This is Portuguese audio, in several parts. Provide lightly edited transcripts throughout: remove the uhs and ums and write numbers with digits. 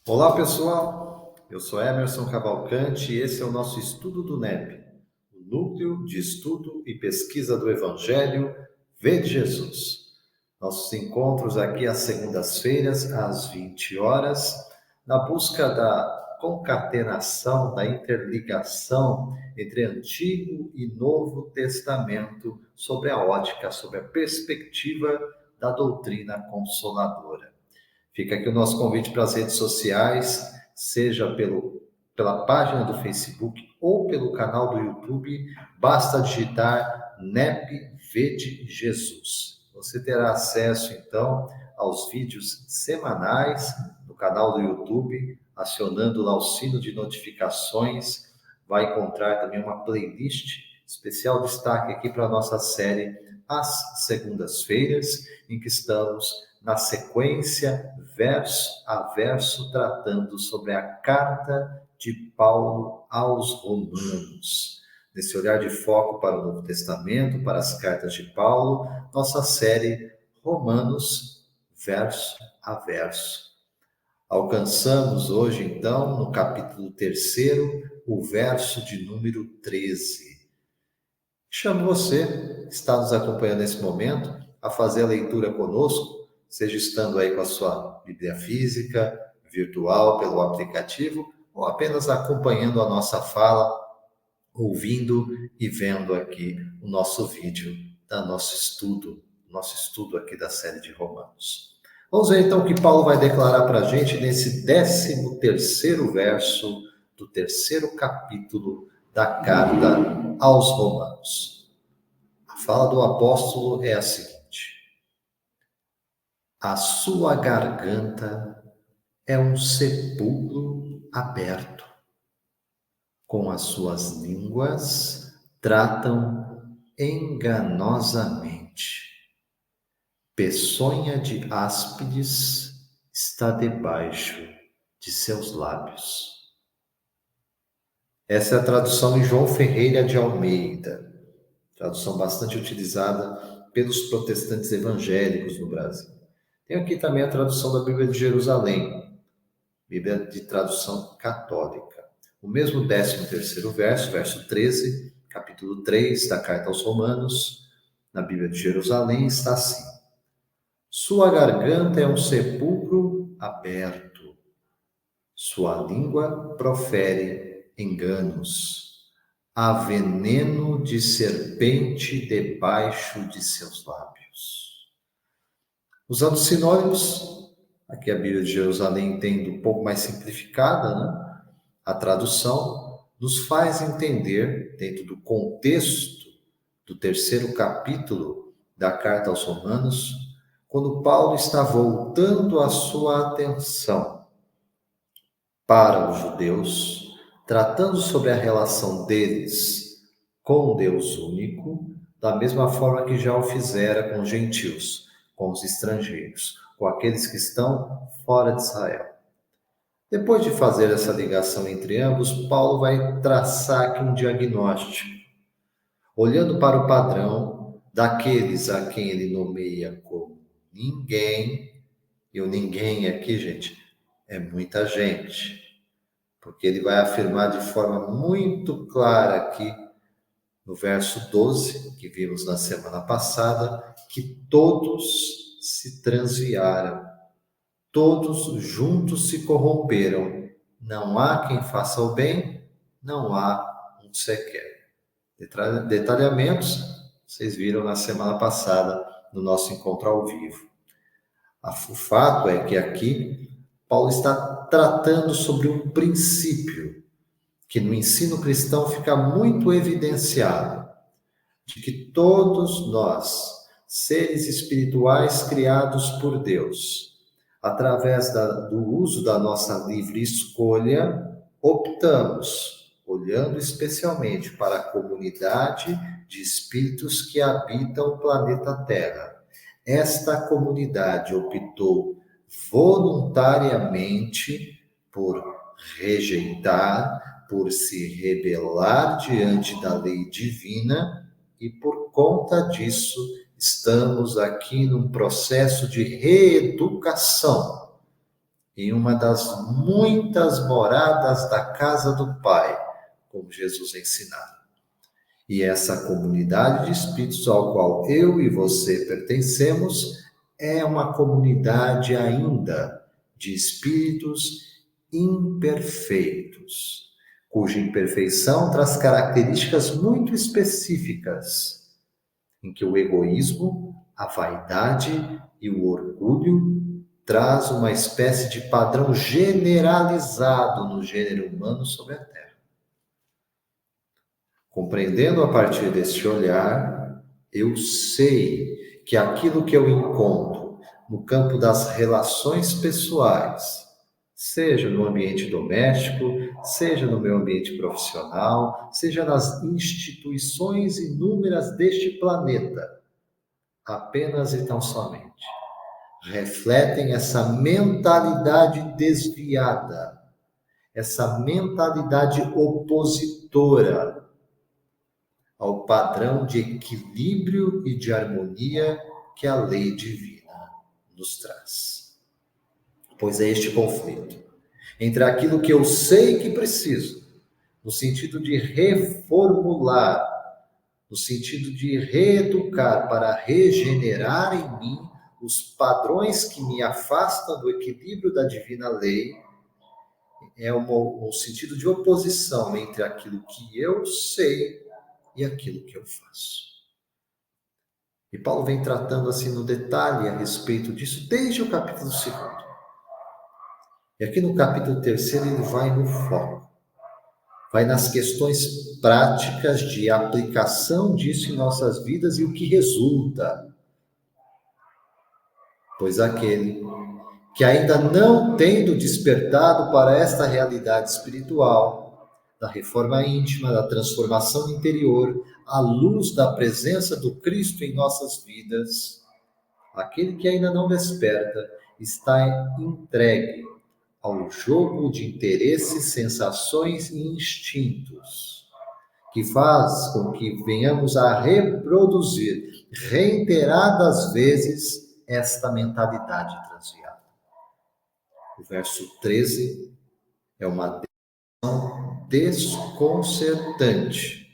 Olá, pessoal. Eu sou Emerson Cavalcante e esse é o nosso estudo do NEP, o Núcleo de Estudo e Pesquisa do Evangelho Vede Jesus. Nossos encontros aqui às segundas-feiras, às 20 horas, na busca da concatenação, da interligação entre Antigo e Novo Testamento sobre a ótica, sobre a perspectiva da doutrina consoladora. Fica aqui o nosso convite para as redes sociais, seja pela página do Facebook ou pelo canal do YouTube. Basta digitar NEP Vede Jesus. Você terá acesso, então, aos vídeos semanais no canal do YouTube, acionando lá o sino de notificações. Vai encontrar também uma playlist especial destaque aqui para a nossa série às segundas-feiras, em que estamos na sequência, verso a verso, tratando sobre a carta de Paulo aos Romanos. Nesse olhar de foco para o Novo Testamento, para as cartas de Paulo, nossa série Romanos, verso a verso. Alcançamos hoje, então, no capítulo 3, o verso de número 13. Chamo você, que está nos acompanhando nesse momento, a fazer a leitura conosco, seja estando aí com a sua Bíblia física, virtual, pelo aplicativo, ou apenas acompanhando a nossa fala, ouvindo e vendo aqui o nosso vídeo da nosso estudo aqui da série de Romanos. Vamos ver então o que Paulo vai declarar para a gente nesse 13º verso do 3º capítulo da carta aos Romanos. A fala do apóstolo é a seguinte: a sua garganta é um sepulcro aberto, com as suas línguas tratam enganosamente. Peçonha de áspides está debaixo de seus lábios. Essa é a tradução em João Ferreira de Almeida, tradução bastante utilizada pelos protestantes evangélicos no Brasil. Tem aqui também a tradução da Bíblia de Jerusalém, Bíblia de tradução católica. O mesmo 13º verso, verso 13, capítulo 3 da carta aos Romanos, na Bíblia de Jerusalém, está assim: sua garganta é um sepulcro aberto, sua língua profere enganos, há veneno de serpente debaixo de seus lábios. Usando sinônimos, aqui a Bíblia de Jerusalém tendo um pouco mais simplificada, né? A tradução nos faz entender, dentro do contexto do 3º capítulo da carta aos Romanos, quando Paulo está voltando a sua atenção para os judeus, tratando sobre a relação deles com o Deus único, da mesma forma que já o fizera com os gentios, com os estrangeiros, com aqueles que estão fora de Israel. Depois de fazer essa ligação entre ambos, Paulo vai traçar aqui um diagnóstico, olhando para o padrão daqueles a quem ele nomeia como ninguém, e o ninguém aqui, gente, é muita gente, porque ele vai afirmar de forma muito clara aqui, no verso 12, que vimos na semana passada, que todos se transviaram, todos juntos se corromperam, não há quem faça o bem, não há um sequer. Detalhamentos, vocês viram na semana passada, no nosso encontro ao vivo. O fato é que aqui, Paulo está tratando sobre um princípio que no ensino cristão fica muito evidenciado, de que todos nós, seres espirituais criados por Deus, através do uso da nossa livre escolha, optamos, olhando especialmente para a comunidade de espíritos que habitam o planeta Terra. Esta comunidade optou voluntariamente por rejeitar, por se rebelar diante da lei divina, e por conta disso estamos aqui num processo de reeducação em uma das muitas moradas da casa do Pai, como Jesus ensinava. E essa comunidade de espíritos ao qual eu e você pertencemos é uma comunidade ainda de espíritos imperfeitos, cuja imperfeição traz características muito específicas, em que o egoísmo, a vaidade e o orgulho traz uma espécie de padrão generalizado no gênero humano sobre a Terra. Compreendendo a partir deste olhar, eu sei que aquilo que eu encontro no campo das relações pessoais, seja no ambiente doméstico, seja no meu ambiente profissional, seja nas instituições inúmeras deste planeta, apenas e tão somente refletem essa mentalidade desviada, essa mentalidade opositora ao padrão de equilíbrio e de harmonia que a lei divina nos traz. Pois é este conflito entre aquilo que eu sei que preciso, no sentido de reformular, no sentido de reeducar para regenerar em mim os padrões que me afastam do equilíbrio da divina lei, é um sentido de oposição entre aquilo que eu sei e aquilo que eu faço. E Paulo vem tratando assim no detalhe a respeito disso desde o capítulo 2. E aqui no capítulo 3 ele vai no foco, vai nas questões práticas de aplicação disso em nossas vidas e o que resulta. Pois aquele que ainda não tendo despertado para esta realidade espiritual, da reforma íntima, da transformação interior, à luz da presença do Cristo em nossas vidas, aquele que ainda não desperta está entregue ao jogo de interesses, sensações e instintos, que faz com que venhamos a reproduzir reiteradas vezes esta mentalidade transviada. O verso 13 é uma desconcertante,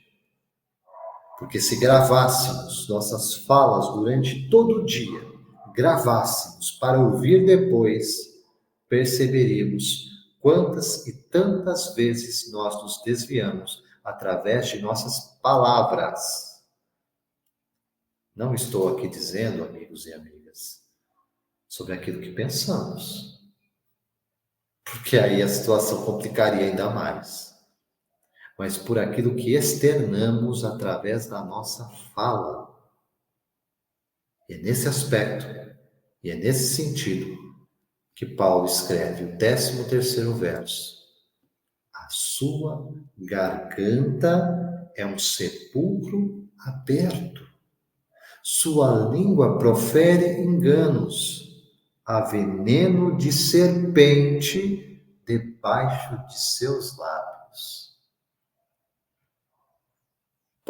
porque se gravássemos nossas falas durante todo o dia, gravássemos para ouvir depois, perceberíamos quantas e tantas vezes nós nos desviamos através de nossas palavras. Não estou aqui dizendo, amigos e amigas, sobre aquilo que pensamos, porque aí a situação complicaria ainda mais. Mas por aquilo que externamos através da nossa fala. E é nesse aspecto, e é nesse sentido, que Paulo escreve o 13º verso. A sua garganta é um sepulcro aberto. Sua língua profere enganos. Há veneno de serpente debaixo de seus lábios.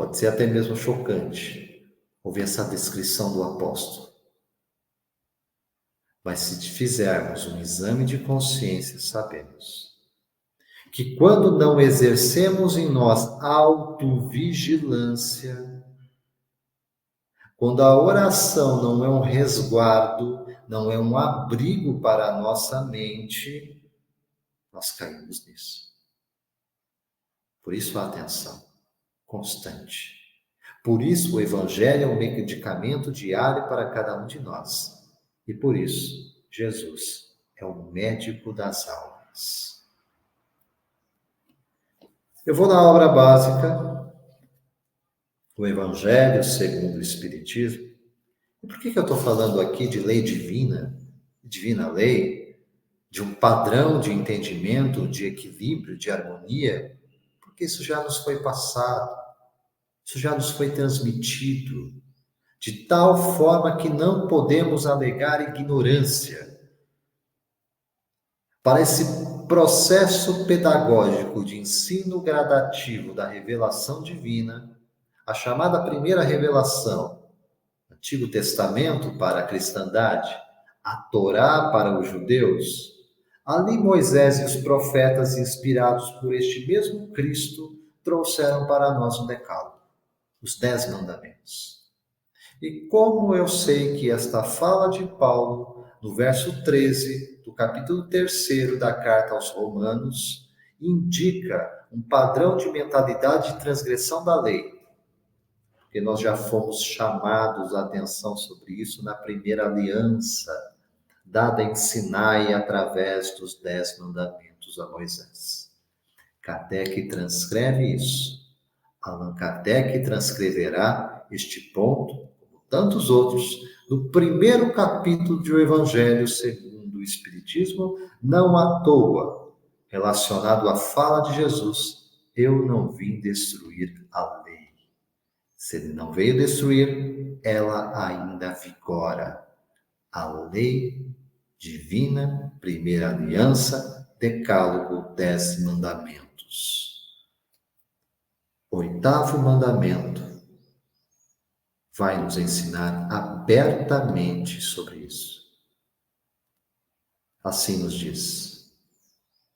Pode ser até mesmo chocante ouvir essa descrição do apóstolo. Mas se fizermos um exame de consciência, sabemos que quando não exercemos em nós autovigilância, quando a oração não é um resguardo, não é um abrigo para a nossa mente, nós caímos nisso. Por isso a atenção constante. Por isso o Evangelho é um medicamento diário para cada um de nós. E por isso Jesus é o médico das almas. Eu vou na obra básica, o Evangelho segundo o Espiritismo. E por que eu estou falando aqui de lei divina, divina lei, de um padrão de entendimento, de equilíbrio, de harmonia? Porque isso já nos foi passado, isso já nos foi transmitido, de tal forma que não podemos alegar ignorância. Para esse processo pedagógico de ensino gradativo da revelação divina, a chamada primeira revelação, Antigo Testamento para a cristandade, a Torá para os judeus, Ali Moisés e os profetas, inspirados por este mesmo Cristo, trouxeram para nós o Decálogo, os 10 mandamentos. E como eu sei que esta fala de Paulo, no verso 13 do capítulo 3 da carta aos Romanos, indica um padrão de mentalidade de transgressão da lei, porque nós já fomos chamados a atenção sobre isso na primeira aliança, dada em Sinai através dos 10 mandamentos a Moisés. Kardec transcreve isso. Allan Kardec transcreverá este ponto, como tantos outros, no primeiro capítulo do Evangelho segundo o Espiritismo, não à toa, relacionado à fala de Jesus: eu não vim destruir a lei. Se ele não veio destruir, ela ainda vigora. A lei divina, primeira aliança, decálogo, 10 mandamentos. Oitavo mandamento vai nos ensinar abertamente sobre isso. Assim nos diz: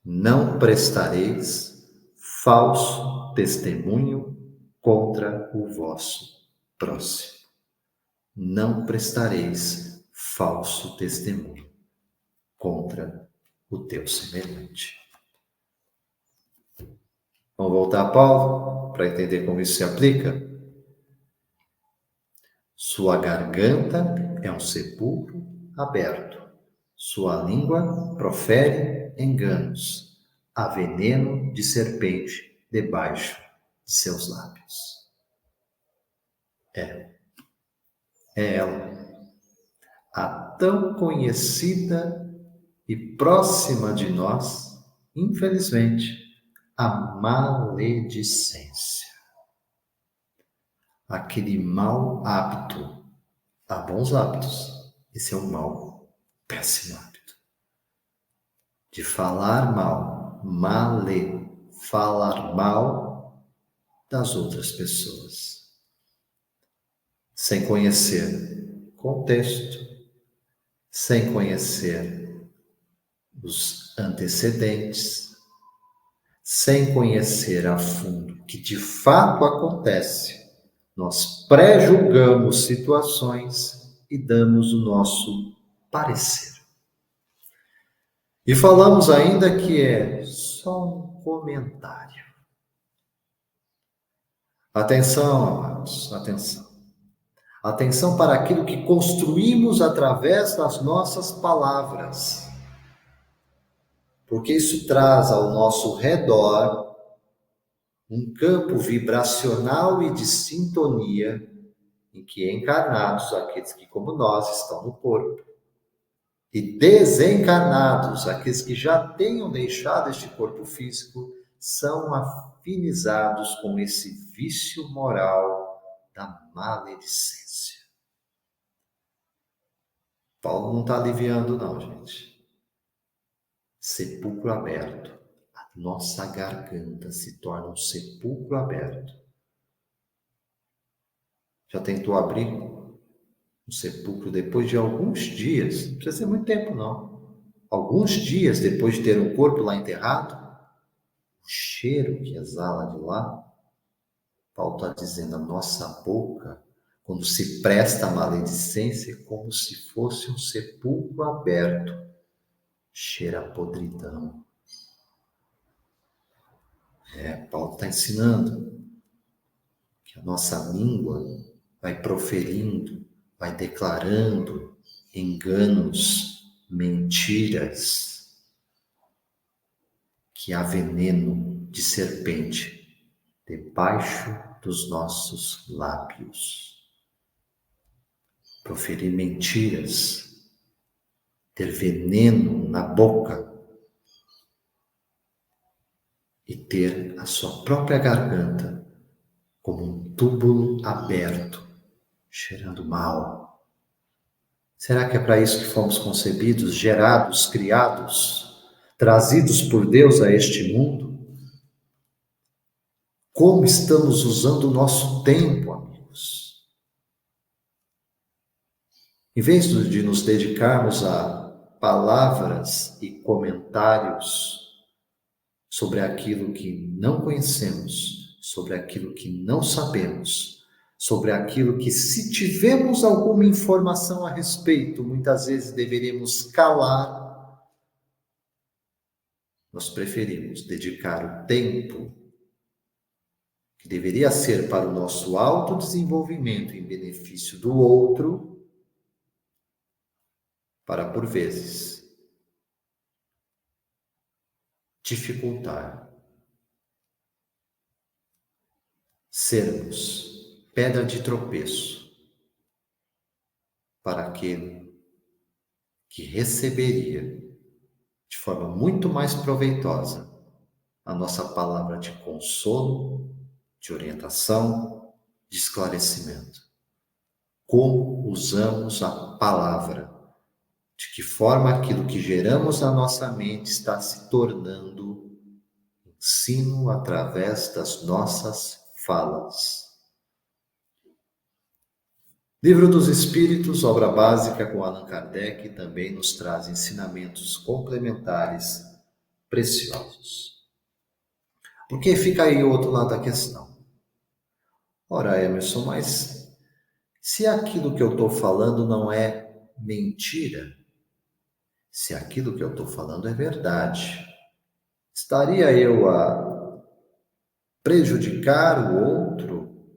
não prestareis falso testemunho contra o vosso próximo. Não prestareis falso testemunho contra o teu semelhante. Vamos voltar a Paulo para entender como isso se aplica? Sua garganta é um sepulcro aberto. Sua língua profere enganos. Há veneno de serpente debaixo de seus lábios. É ela, a tão conhecida e próxima de nós, infelizmente, a maledicência. Aquele mau hábito. Há bons hábitos. Esse é um mau, péssimo hábito. De falar mal, falar mal das outras pessoas. Sem conhecer contexto, sem conhecer os antecedentes, sem conhecer a fundo o que de fato acontece. Nós pré-julgamos situações e damos o nosso parecer. E falamos ainda que é só um comentário. Atenção, amados, atenção. Atenção para aquilo que construímos através das nossas palavras. Porque isso traz ao nosso redor um campo vibracional e de sintonia em que encarnados, aqueles que como nós estão no corpo, e desencarnados, aqueles que já tenham deixado este corpo físico, são afinizados com esse vício moral da maledicência. Paulo não está aliviando não, gente. Sepulcro aberto. A nossa garganta se torna um sepulcro aberto. Já tentou abrir um sepulcro depois de alguns dias? Não precisa ser muito tempo, não. Alguns dias depois de ter um corpo lá enterrado, o cheiro que exala de lá, Paulo está dizendo, a nossa boca, quando se presta a maledicência, é como se fosse um sepulcro aberto. Cheira a podridão. Paulo está ensinando que a nossa língua vai proferindo, vai declarando enganos, mentiras, que há veneno de serpente debaixo dos nossos lábios. Proferir mentiras, ter veneno na boca e ter a sua própria garganta como um túbulo aberto, cheirando mal. Será que é para isso que fomos concebidos, gerados, criados, trazidos por Deus a este mundo? Como estamos usando o nosso tempo, amigos? Em vez de nos dedicarmos a palavras e comentários sobre aquilo que não conhecemos, sobre aquilo que não sabemos, sobre aquilo que, se tivermos alguma informação a respeito, muitas vezes deveríamos calar. Nós preferimos dedicar o tempo que deveria ser para o nosso autodesenvolvimento em benefício do outro, para, por vezes, dificultar, sermos pedra de tropeço para aquele que receberia de forma muito mais proveitosa a nossa palavra de consolo, de orientação, de esclarecimento. Como usamos a palavra, de que forma aquilo que geramos na nossa mente está se tornando ensino através das nossas falas. Livro dos Espíritos, obra básica com Allan Kardec, também nos traz ensinamentos complementares preciosos. Porque fica aí o outro lado da questão. Ora, Emerson, mas se aquilo que eu estou falando não é mentira, se aquilo que eu estou falando é verdade, estaria eu a prejudicar o outro?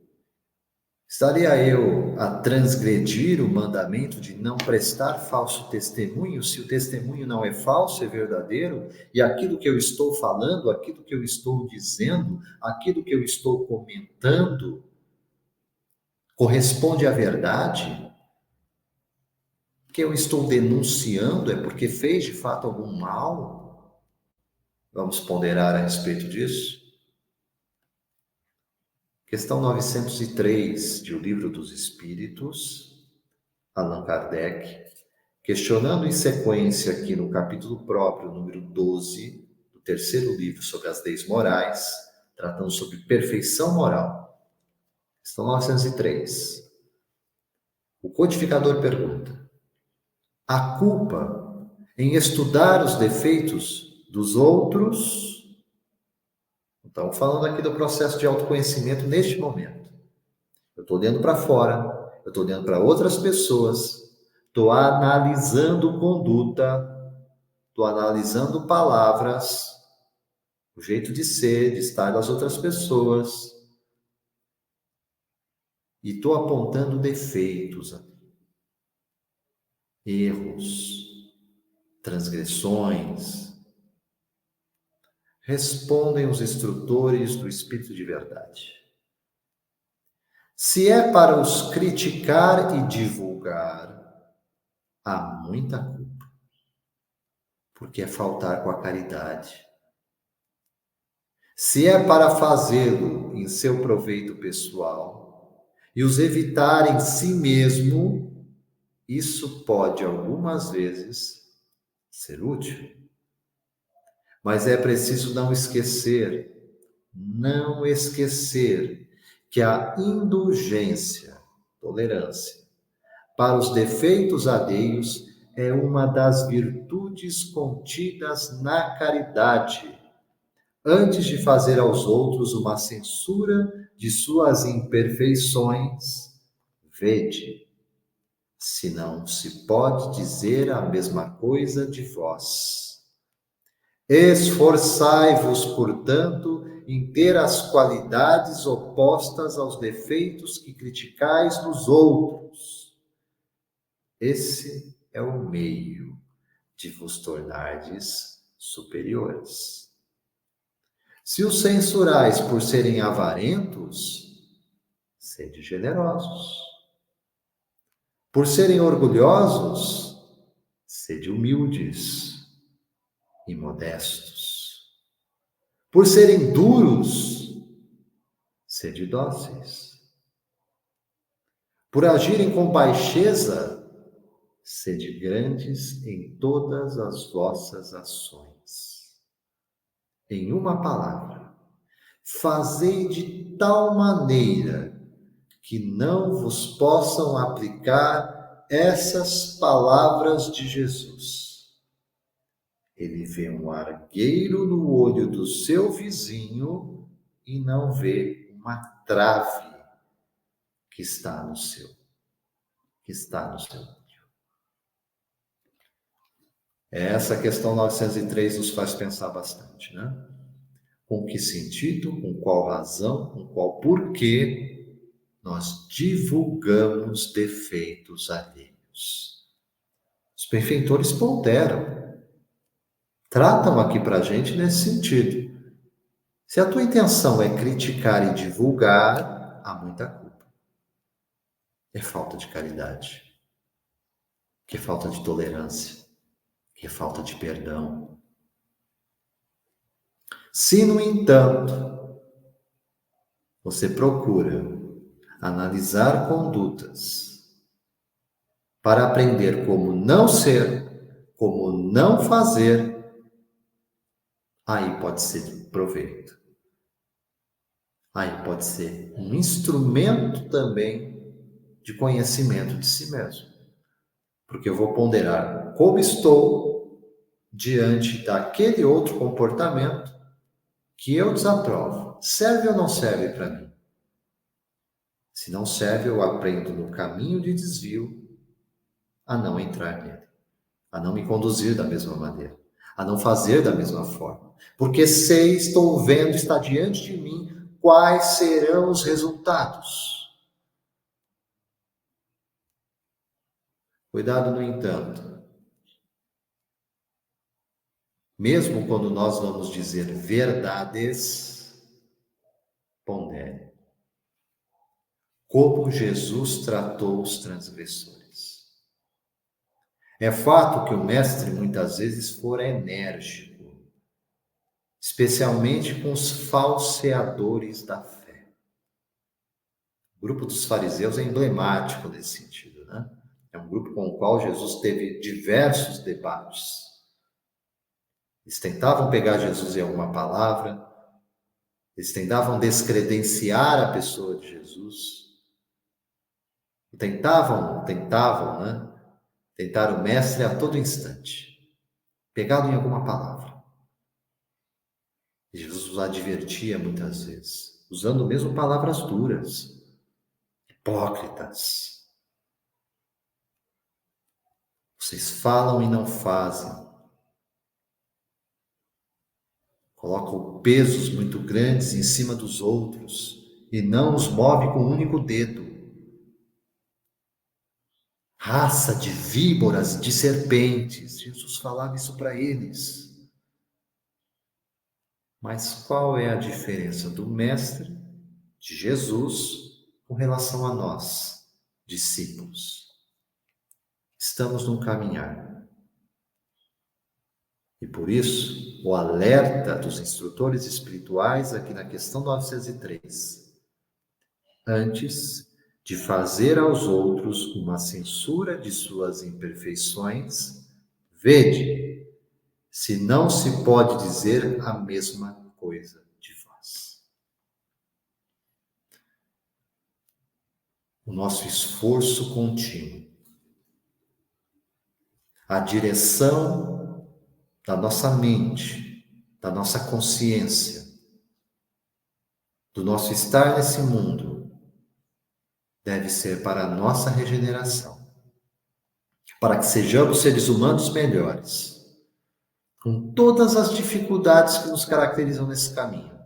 Estaria eu a transgredir o mandamento de não prestar falso testemunho, se o testemunho não é falso, é verdadeiro, e aquilo que eu estou falando, aquilo que eu estou dizendo, aquilo que eu estou comentando, corresponde à verdade? Que eu estou denunciando é porque fez de fato algum mal? Vamos ponderar a respeito disso? Questão 903 de O Livro dos Espíritos, Allan Kardec, questionando em sequência aqui no capítulo próprio, número 12, do terceiro livro sobre as leis morais, tratando sobre perfeição moral. Questão 903. O codificador pergunta: a culpa em estudar os defeitos dos outros? Então, falando aqui do processo de autoconhecimento neste momento. Eu estou olhando para fora, eu estou olhando para outras pessoas, estou analisando conduta, estou analisando palavras, o jeito de ser, de estar das outras pessoas, e estou apontando defeitos, erros, transgressões. Respondem os instrutores do Espírito de Verdade: se é para os criticar e divulgar, há muita culpa, porque é faltar com a caridade. Se é para fazê-lo em seu proveito pessoal e os evitar em si mesmo, isso pode algumas vezes ser útil. Mas é preciso não esquecer que a indulgência, tolerância, para os defeitos alheios é uma das virtudes contidas na caridade, antes de fazer aos outros uma censura de suas imperfeições. Vede, se não se pode dizer a mesma coisa de vós. Esforçai-vos, portanto, em ter as qualidades opostas aos defeitos que criticais nos outros. Esse é o meio de vos tornardes superiores. Se os censurais por serem avarentos, sede generosos. Por serem orgulhosos, sede humildes e modestos. Por serem duros, sede dóceis. Por agirem com baixeza, sede grandes em todas as vossas ações. Em uma palavra, fazei de tal maneira que não vos possam aplicar essas palavras de Jesus. Ele vê um argueiro no olho do seu vizinho e não vê uma trave que está no seu, que está no seu. Essa questão 903 nos faz pensar bastante, né? Com que sentido, com qual razão, com qual porquê nós divulgamos defeitos alheios. Os benfeitores ponderam, tratam aqui para a gente nesse sentido. Se a tua intenção é criticar e divulgar, há muita culpa. É falta de caridade, que é falta de tolerância, que é falta de perdão. Se, no entanto, você procura analisar condutas para aprender como não ser, como não fazer, aí pode ser de proveito. Aí pode ser um instrumento também de conhecimento de si mesmo. Porque eu vou ponderar como estou diante daquele outro comportamento que eu desaprovo. Serve ou não serve para mim? Se não serve, eu aprendo no caminho de desvio a não entrar nele, a não me conduzir da mesma maneira, a não fazer da mesma forma. Porque sei, estou vendo, está diante de mim, quais serão os resultados. Cuidado, no entanto, mesmo quando nós vamos dizer verdades, pondere como Jesus tratou os transgressores. É fato que o mestre muitas vezes fora enérgico, especialmente com os falseadores da fé. O grupo dos fariseus é emblemático nesse sentido, né? É um grupo com o qual Jesus teve diversos debates. Eles tentavam pegar Jesus em alguma palavra, eles tentavam descredenciar a pessoa de Jesus, tentavam, né? Tentar o mestre a todo instante, pegá-lo em alguma palavra. E Jesus os advertia muitas vezes, usando mesmo palavras duras, hipócritas. Vocês falam e não fazem. Colocam pesos muito grandes em cima dos outros e não os move com um único dedo. Raça de víboras, de serpentes. Jesus falava isso para eles. Mas qual é a diferença do mestre, de Jesus, com relação a nós, discípulos? Estamos num caminhar. E por isso, o alerta dos instrutores espirituais aqui na questão 903. Antes de fazer aos outros uma censura de suas imperfeições, vede se não se pode dizer a mesma coisa de vós. O nosso esforço contínuo, a direção da nossa mente, da nossa consciência, do nosso estar nesse mundo, deve ser para a nossa regeneração, para que sejamos seres humanos melhores, com todas as dificuldades que nos caracterizam nesse caminho,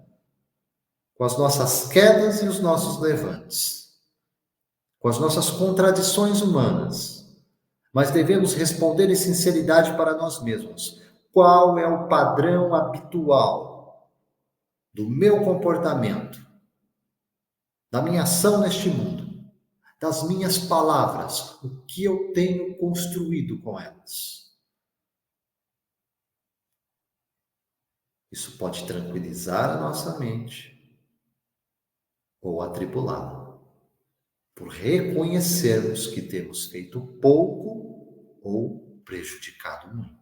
com as nossas quedas e os nossos levantes, com as nossas contradições humanas, mas devemos responder em sinceridade para nós mesmos. Qual é o padrão habitual do meu comportamento, da minha ação neste mundo, das minhas palavras, o que eu tenho construído com elas? Isso pode tranquilizar a nossa mente ou atribulá-la, por reconhecermos que temos feito pouco ou prejudicado muito.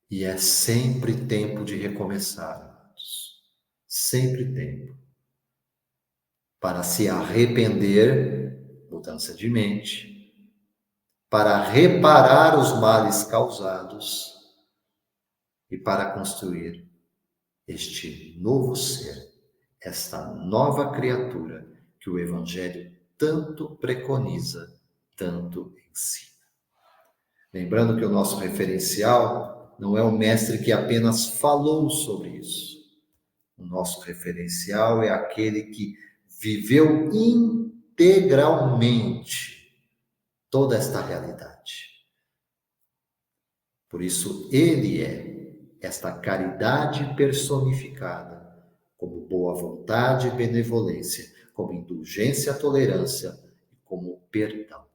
E é sempre tempo de recomeçar, amados. Sempre tempo. Para se arrepender, mudança de mente, para reparar os males causados e para construir este novo ser, esta nova criatura que o Evangelho tanto preconiza, tanto ensina. Lembrando que o nosso referencial não é o mestre que apenas falou sobre isso. O nosso referencial é aquele que viveu integralmente toda esta realidade. Por isso, ele é esta caridade personificada, como boa vontade e benevolência, como indulgência, tolerância e como perdão.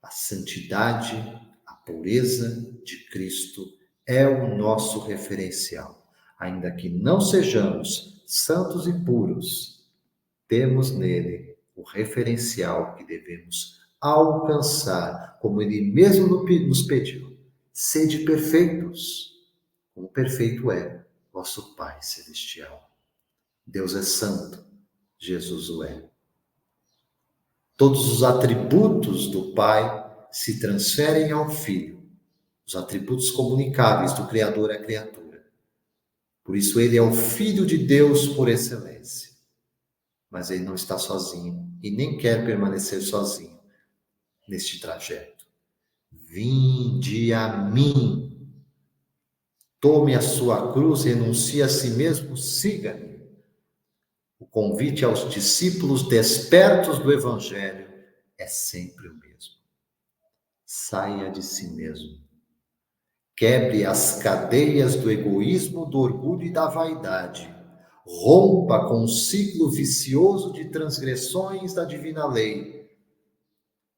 A santidade, a pureza de Cristo é o nosso referencial. Ainda que não sejamos santos e puros, temos nele o referencial que devemos alcançar, como ele mesmo nos pediu. Sede perfeitos, como perfeito é vosso Pai Celestial. Deus é santo, Jesus o é. Todos os atributos do Pai se transferem ao Filho, os atributos comunicáveis do Criador à criatura. Por isso, ele é o Filho de Deus por excelência. Mas ele não está sozinho e nem quer permanecer sozinho neste trajeto. Vinde a mim, tome a sua cruz, renuncie a si mesmo, siga-me. O convite aos discípulos despertos do Evangelho é sempre o mesmo. Saia de si mesmo. Quebre as cadeias do egoísmo, do orgulho e da vaidade. Rompa com o ciclo vicioso de transgressões da divina lei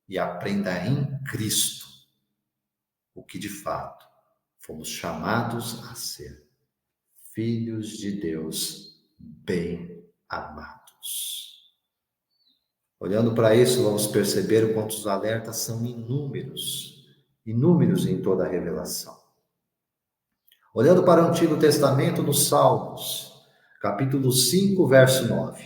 e aprenda em Cristo o que de fato fomos chamados a ser: filhos de Deus bem amados. Olhando para isso, vamos perceber o quanto os alertas são inúmeros em toda a revelação. Olhando para o Antigo Testamento, nos Salmos, capítulo 5, verso 9.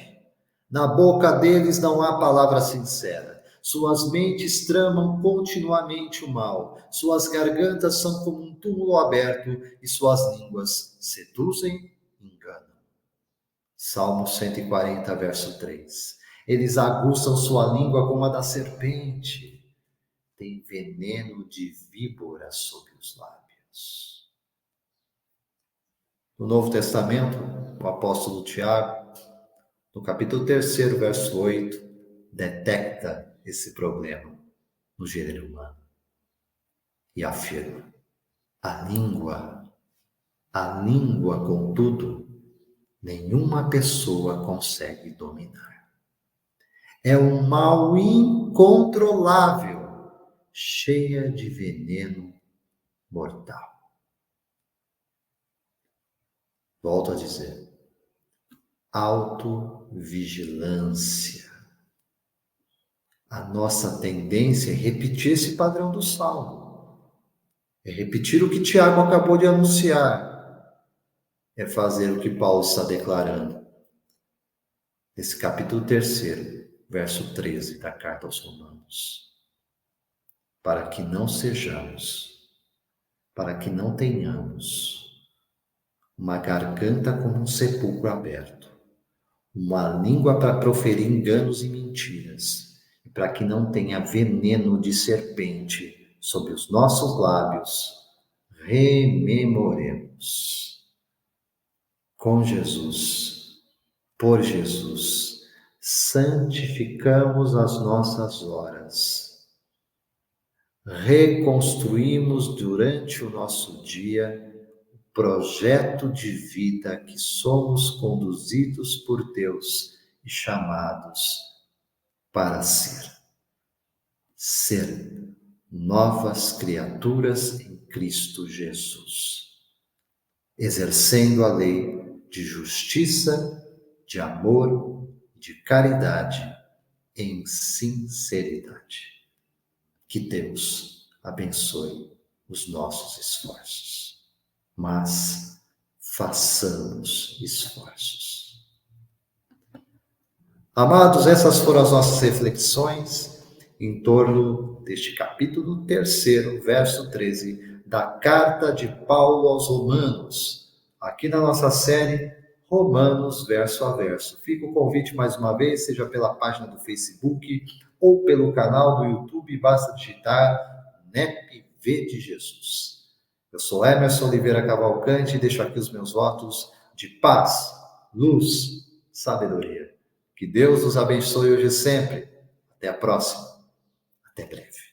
Na boca deles não há palavra sincera. Suas mentes tramam continuamente o mal. Suas gargantas são como um túmulo aberto e suas línguas seduzem e enganam. Salmo 140, verso 3. Eles aguçam sua língua como a da serpente. Tem veneno de víbora sobre os lábios. No Novo Testamento, o apóstolo Tiago, no capítulo 3, verso 8, detecta esse problema no gênero humano e afirma: a língua, contudo, nenhuma pessoa consegue dominar. É um mal incontrolável, cheia de veneno mortal. Volto a dizer, autovigilância. A nossa tendência é repetir esse padrão do Salmo. É repetir o que Tiago acabou de anunciar. É fazer o que Paulo está declarando. Nesse capítulo 3, verso 13 da carta aos Romanos. Para que não tenhamos uma garganta como um sepulcro aberto, uma língua para proferir enganos e mentiras, e para que não tenha veneno de serpente sobre os nossos lábios, rememoremos. Com Jesus, por Jesus, santificamos as nossas horas, reconstruímos durante o nosso dia projeto de vida que somos conduzidos por Deus e chamados para ser novas criaturas em Cristo Jesus, exercendo a lei de justiça, de amor, de caridade em sinceridade. Que Deus abençoe os nossos esforços. Mas façamos esforços. Amados, essas foram as nossas reflexões em torno deste capítulo 3, verso 13 da Carta de Paulo aos Romanos, aqui na nossa série Romanos verso a verso. Fica o convite mais uma vez, seja pela página do Facebook ou pelo canal do YouTube, basta digitar NEPV de Jesus. Eu sou Emerson Oliveira Cavalcante e deixo aqui os meus votos de paz, luz, sabedoria. Que Deus nos abençoe hoje e sempre. Até a próxima. Até breve.